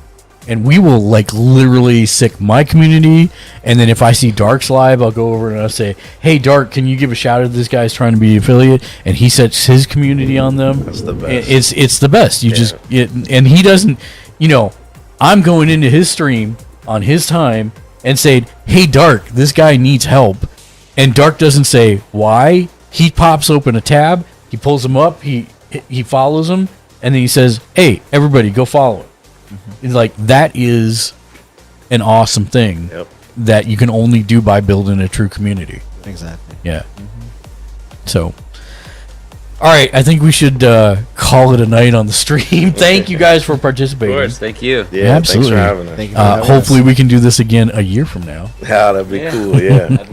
and we will like literally sick my community. And then if I see Dark's live, I'll go over and I'll say, "Hey, Dark, can you give a shout out to this guy's trying to be affiliate?" And he sets his community on them. That's the best. It's the best. You just and he doesn't. I'm going into his stream on his time and saying, "Hey, Dark, this guy needs help," and Dark doesn't say why. He pops open a tab, he pulls him up, he follows him, and then he says, "Hey, everybody, go follow him." It's like, that is an awesome thing Yep. that you can only do by building a true community. Exactly. Yeah. So, all right, I think we should call it a night on the stream. Thank you guys for Of participating. course, thank you. Yeah, Absolutely. thanks for having us. Thank you. For having Hopefully, us. we can do this again a year from now. Yeah, that'd be cool. Yeah.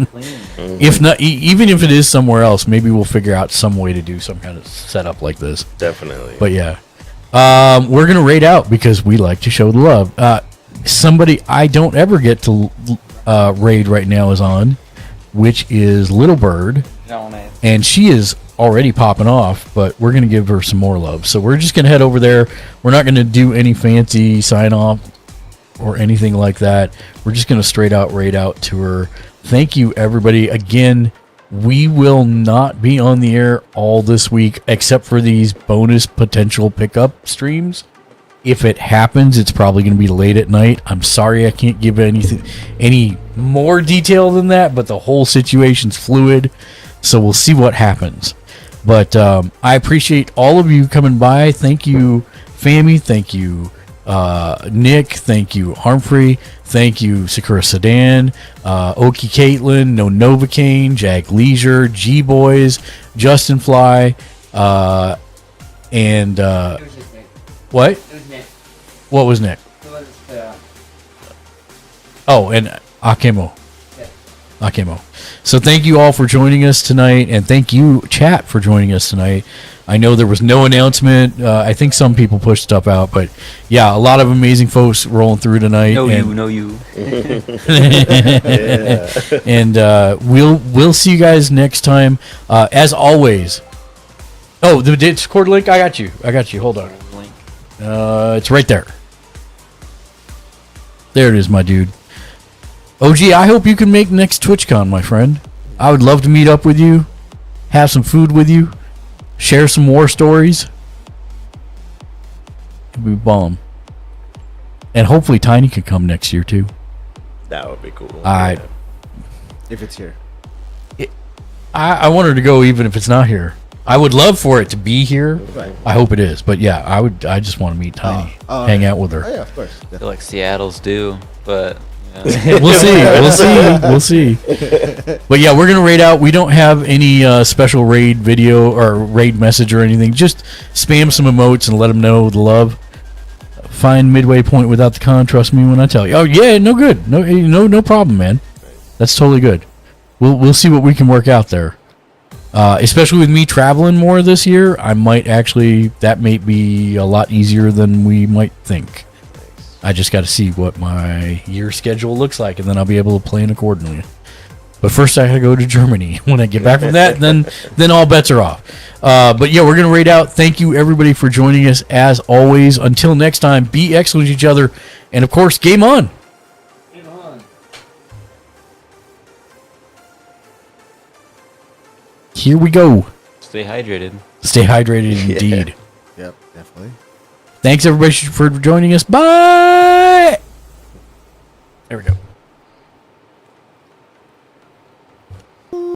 If not, even if it is somewhere else, maybe we'll figure out some way to do some kind of setup like this. Definitely. But yeah, we're gonna raid out because we like to show the love. Somebody I don't ever get to raid right now is on, which is Little Bird, and she is already popping off. But we're gonna give her some more love, so we're just gonna head over there. We're not gonna do any fancy sign off or anything like that. We're just gonna straight out raid out to her. Thank you, everybody. Again, we will not be on the air all this week except for these bonus potential pickup streams. If it happens, it's probably going to be late at night. I'm sorry I can't give any more detail than that, but the whole situation's fluid, so we'll see what happens. But I appreciate all of you coming by. Thank you, Fami. Thank you, Nick, thank you. Humphrey, thank you. Sakura Sedan, Oki Caitlin, No Novocaine, Jack Leisure, G Boys, Justin Fly, and what? What was Nick? Oh, and Akemo. Akemo. So thank you all for joining us tonight, and thank you, chat, for joining us tonight. I know there was no announcement. I think some people pushed stuff out, but yeah, a lot of amazing folks rolling through tonight. No, you. And we'll see you guys next time. As always. Oh, the Discord link. I got you. Hold on. It's right there. There it is, my dude. OG, I hope you can make next TwitchCon, my friend. I would love to meet up with you, have some food with you, share some war stories. It'd be bomb. And hopefully Tiny could come next year too. That would be cool. All right. If it's here. I want her to go even if it's not here. I would love for it to be here. Right. I hope it is. But yeah, I just want to meet Tiny. Hang out with her. Oh, yeah, of course. I feel like Seattle's due, but We'll see. But yeah, we're gonna raid out. We don't have any special raid video or raid message or anything. Just spam some emotes and let them know the love. Find midway point without the con. Trust me when I tell you. Oh yeah, no good. No problem, man. That's totally good. We'll see what we can work out there. Especially with me traveling more this year, I might actually, that may be a lot easier than we might think. I just got to see what my year schedule looks like, and then I'll be able to plan accordingly. But first, I got to go to Germany. When I get back from that, then all bets are off. But yeah, we're gonna raid out. Thank you everybody for joining us as always. Until next time, be excellent to each other, and of course, game on. Game on. Here we go. stay hydrated. Stay hydrated indeed. Yep, definitely. Thanks everybody for joining us. Bye. There we go.